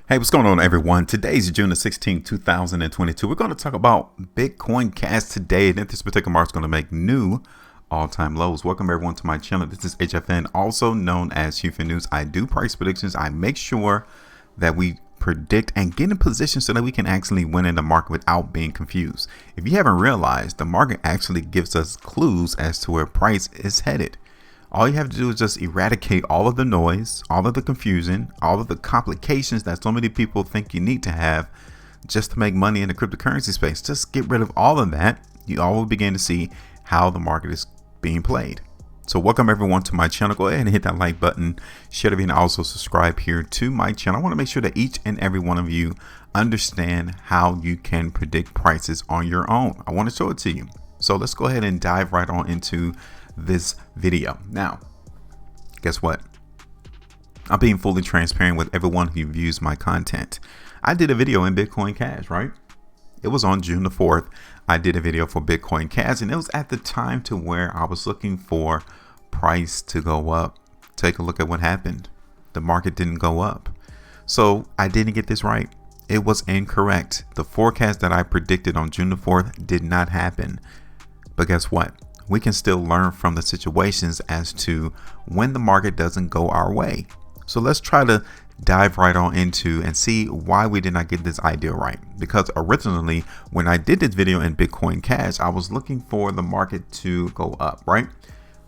Hey, what's going on, everyone? Today's June the 16th, 2022. We're going to talk about Bitcoin Cash today, and this particular market is going to make new all-time lows. Welcome, everyone, to my channel. This is HueFin, also known as HueFin News. I do price predictions. I make sure that we predict and get in position so that we can actually win in the market without being confused. If you haven't realized, the market actually gives us clues as to where price is headed. All you have to do is just eradicate all of the noise, all of the confusion, all of the complications that so many people think you need to have just to make money in the cryptocurrency space. Just get rid of all of that. You all will begin to see how the market is being played. So welcome, everyone, to my channel. Go ahead and hit that like button, share the video, and also subscribe here to my channel. I want to make sure that each and every one of you understand how you can predict prices on your own. I want to show it to you. So let's go ahead and dive right on into this video. Now, guess what? I'm being fully transparent with everyone who views my content. I did a video in Bitcoin Cash, right? It was on June the 4th. I did a video for Bitcoin Cash, and it was at the time to where I was looking for price to go up. Take a look at what happened. The market didn't go up. So I didn't get this right. It was incorrect. The forecast that I predicted on June the 4th did not happen. But guess what? We can still learn from the situations as to when the market doesn't go our way. So let's try to dive right on into and see why we did not get this idea right. Because originally, when I did this video in Bitcoin Cash, I was looking for the market to go up, right?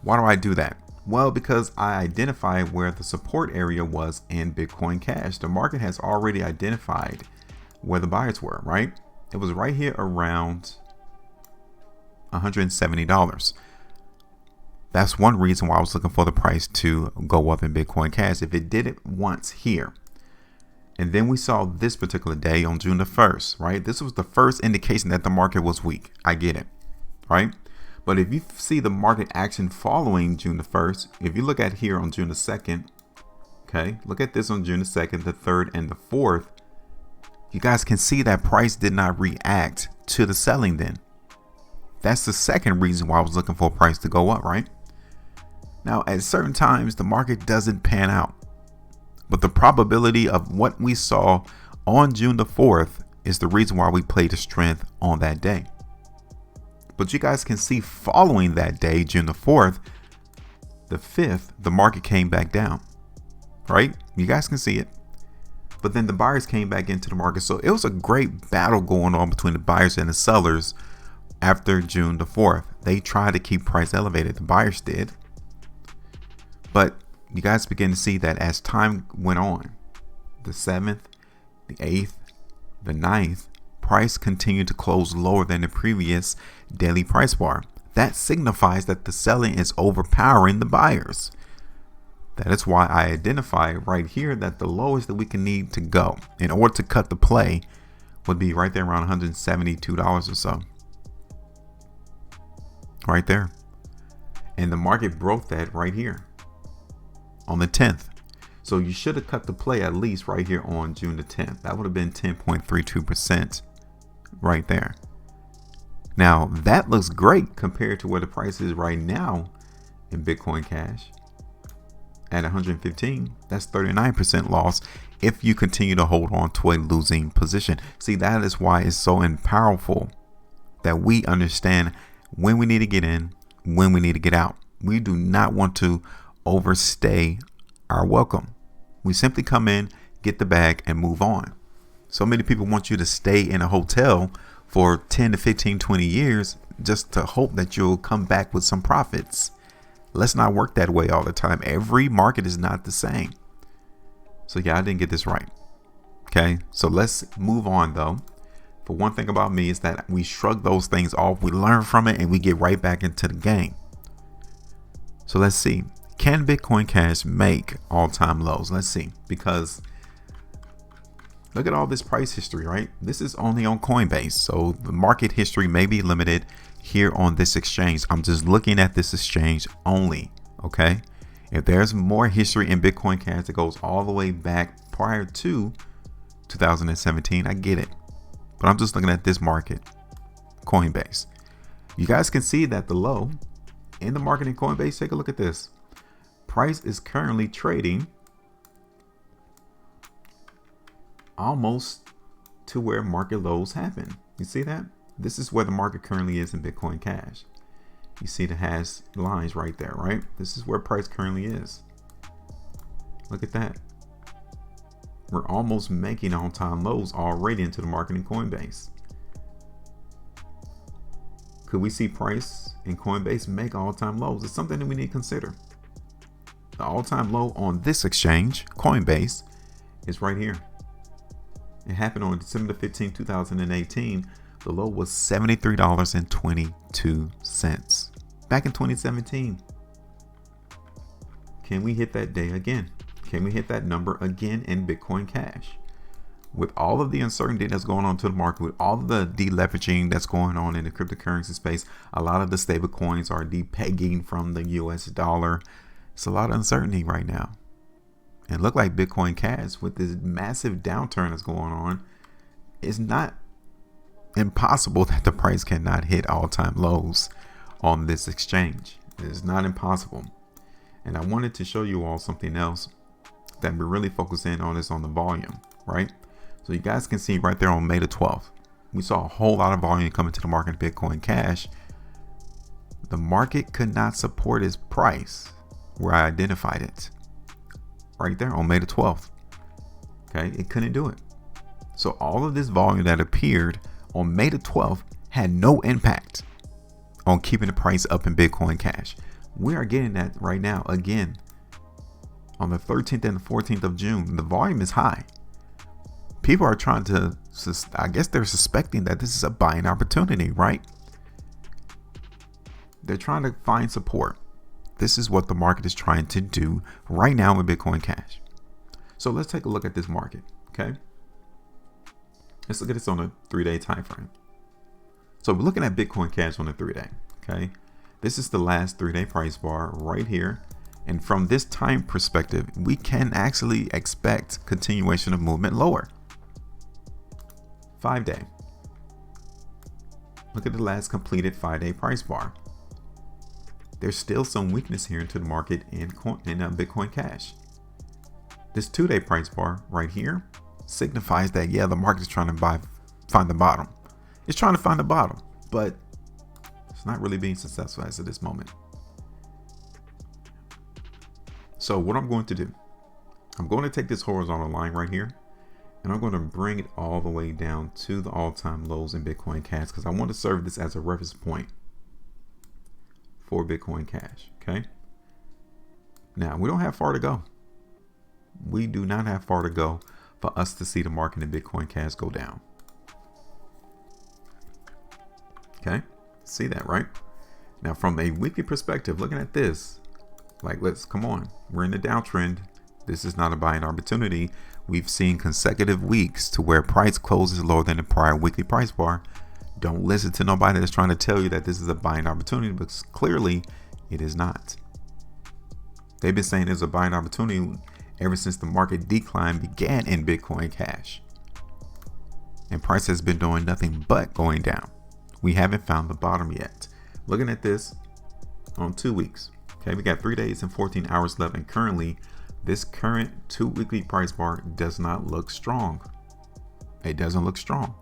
Why do I do that? Well, because I identified where the support area was in Bitcoin Cash. The market has already identified where the buyers were, right? It was right here around $170. That's one reason why I was looking for the price to go up in Bitcoin Cash. If it did it once here, and then we saw this particular day on June the 1st, right? This was the first indication that the market was weak. I get it, right? But if you see the market action following June the 1st, if you look at here on June the 2nd, okay, look at this on June the 2nd, the 3rd, and the 4th, you guys can see that price did not react to the selling then. That's the second reason why I was looking for a price to go up, right? Now, at certain times, the market doesn't pan out. But the probability of what we saw on June the 4th is the reason why we played the strength on that day. But you guys can see following that day, June the 4th, the 5th, the market came back down, right? You guys can see it. But then the buyers came back into the market. So it was a great battle going on between the buyers and the sellers. After June the 4th, they tried to keep price elevated. The buyers did. But you guys begin to see that as time went on, the 7th, the 8th, the 9th, price continued to close lower than the previous daily price bar. That signifies that the selling is overpowering the buyers. That is why I identify right here that the lowest that we can need to go in order to cut the play would be right there around $172 or so. Right there. And the market broke that right here on the 10th. So you should have cut the play at least right here on June the 10th. That would have been 10.32% right there. Now that looks great compared to where the price is right now in Bitcoin Cash at 115. That's 39% loss if you continue to hold on to a losing position. See, that is why it's so powerful that we understand when we need to get in, when we need to get out. We do not want to overstay our welcome. We simply come in, get the bag, and move on. So many people want you to stay in a hotel for 10 to 15, 20 years just to hope that you'll come back with some profits. Let's not work that way all the time. Every market is not the same. So yeah, I didn't get this right. Okay, so let's move on though. But one thing about me is that we shrug those things off, we learn from it, and we get right back into the game. So let's see. Can Bitcoin Cash make all-time lows? Let's see. Because look at all this price history, right? This is only on Coinbase. So the market history may be limited here on this exchange. I'm just looking at this exchange only, okay? If there's more history in Bitcoin Cash that goes all the way back prior to 2017, I get it. But I'm just looking at this market, Coinbase. You guys can see that the low in the market in Coinbase, take a look at this. Price is currently trading almost to where market lows happen. You see that? This is where the market currently is in Bitcoin Cash. You see the hash lines right there, right? This is where price currently is. Look at that. We're almost making all-time lows already into the market in Coinbase. Could we see price in Coinbase make all-time lows? It's something that we need to consider. The all-time low on this exchange, Coinbase, is right here. It happened on December 15, 2018. The low was $73.22 back in 2017. Can we hit that day again? Can we hit that number again in Bitcoin Cash? With all of the uncertainty that's going on to the market, with all of the deleveraging that's going on in the cryptocurrency space, a lot of the stable coins are depegging from the US dollar. It's a lot of uncertainty right now. And look like Bitcoin Cash, with this massive downturn that's going on, it's not impossible that the price cannot hit all-time lows on this exchange. It is not impossible. And I wanted to show you all something else that we're really focusing on, is on the volume, right? So you guys can see right there on May the 12th, we saw a whole lot of volume coming to the market in Bitcoin Cash. The market could not support its price where I identified it right there on May the 12th. Okay, it couldn't do it. So all of this volume that appeared on May the 12th had no impact on keeping the price up in Bitcoin Cash. We are getting that right now again on the 13th and the 14th of June. The volume is high. People are trying to, I guess they're suspecting that this is a buying opportunity, right? They're trying to find support. This is what the market is trying to do right now with Bitcoin Cash. So let's take a look at this market, okay? Let's look at this on a 3-day time frame. So we're looking at Bitcoin Cash on a 3-day, okay? This is the last 3-day price bar right here. And from this time perspective, we can actually expect continuation of movement lower. 5-day. Look at the last completed 5-day price bar. There's still some weakness here into the market in Bitcoin Cash. This 2-day price bar right here signifies that, yeah, the market is trying to find the bottom. It's trying to find the bottom, but it's not really being successful as of this moment. So what I'm going to do, I'm going to take this horizontal line right here, and I'm going to bring it all the way down to the all-time lows in Bitcoin Cash, because I want to serve this as a reference point for Bitcoin Cash. Okay. Now we don't have far to go. We do not have far to go for us to see the market in Bitcoin Cash go down. Okay. See that, right? Now from a weekly perspective, looking at this, like, come on, we're in the downtrend. This is not a buying opportunity. We've seen consecutive weeks to where price closes lower than the prior weekly price bar. Don't listen to nobody that's trying to tell you that this is a buying opportunity, because clearly it is not. They've been saying it's a buying opportunity ever since the market decline began in Bitcoin Cash. And price has been doing nothing but going down. We haven't found the bottom yet. Looking at this on 2 weeks. Okay, we got 3 days and 14 hours left, and currently this current 2 weekly price bar does not look strong. It doesn't look strong.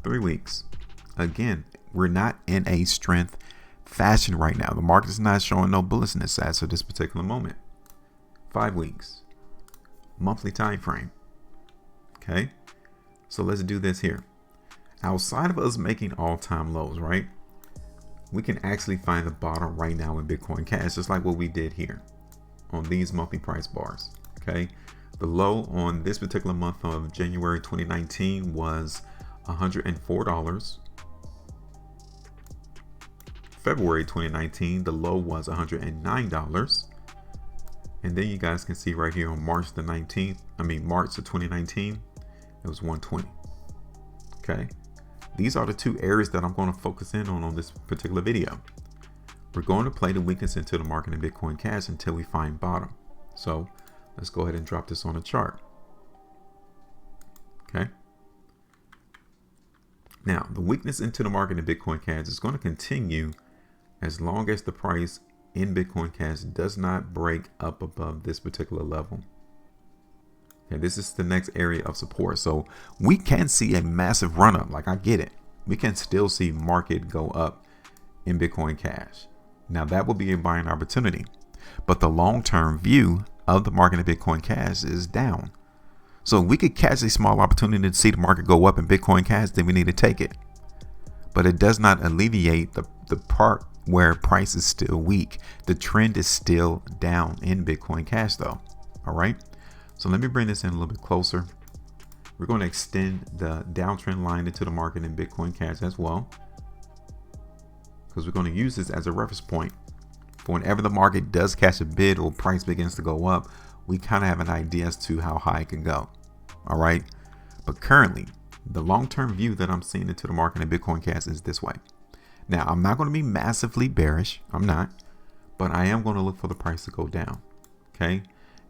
3 weeks. Again, we're not in a strength fashion right now. The market is not showing no bullishness as of this particular moment. 5 weeks. Monthly time frame. Okay, so let's do this here. Outside of us making all-time lows, right, we can actually find the bottom right now in Bitcoin Cash, just like what we did here on these monthly price bars. Okay, the low on this particular month of January 2019 was $104. February 2019, the low was $109. And then you guys can see right here on March the 2019, it was 120. Okay, these are the two areas that I'm going to focus in on this particular video. We're going to play the weakness into the market in Bitcoin Cash until we find bottom. So let's go ahead and drop this on a chart. Okay. Now, the weakness into the market in Bitcoin Cash is going to continue as long as the price in Bitcoin Cash does not break up above this particular level. Okay, this is the next area of support. So we can see a massive run up. Like, I get it. We can still see market go up in Bitcoin Cash. Now that will be a buying opportunity, but the long-term view of the market in Bitcoin Cash is down. So if we could catch a small opportunity to see the market go up in Bitcoin Cash, then we need to take it. But it does not alleviate the part where price is still weak. The trend is still down in Bitcoin Cash though. All right. So let me bring this in a little bit closer. We're going to extend the downtrend line into the market in Bitcoin Cash as well, because we're going to use this as a reference point for whenever the market does catch a bid or price begins to go up. We kind of have an idea as to how high it can go. All right. But currently, the long-term view that I'm seeing into the market in Bitcoin Cash is this way. Now, I'm not going to be massively bearish. I'm not. But I am going to look for the price to go down. Okay.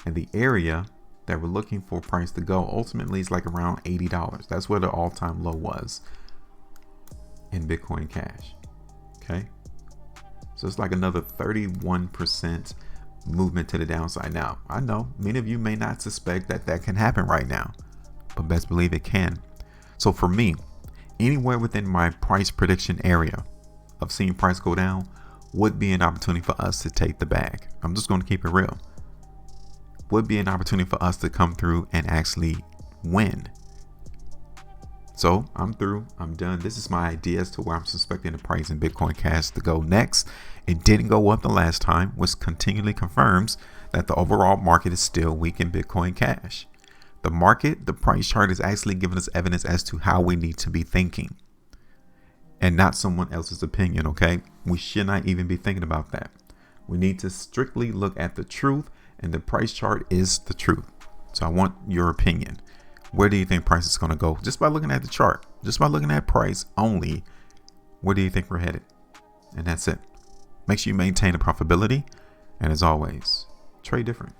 And the area that we're looking for price to go ultimately is like around $80. That's where the all-time low was in Bitcoin Cash. Okay. So it's like another 31% movement to the downside. Now, I know many of you may not suspect that that can happen right now, but best believe it can. So for me, anywhere within my price prediction area of seeing price go down would be an opportunity for us to take the bag. I'm just going to keep it real. Would be an opportunity for us to come through and actually win. So I'm through. I'm done. This is my idea as to where I'm suspecting the price in Bitcoin Cash to go next. It didn't go up the last time, which continually confirms that the overall market is still weak in Bitcoin Cash. The market, the price chart is actually giving us evidence as to how we need to be thinking and not someone else's opinion. Okay. We should not even be thinking about that. We need to strictly look at the truth, and the price chart is the truth. So I want your opinion. Where do you think price is going to go? Just by looking at the chart, just by looking at price only, where do you think we're headed? And that's it. Make sure you maintain the profitability. And as always, trade different.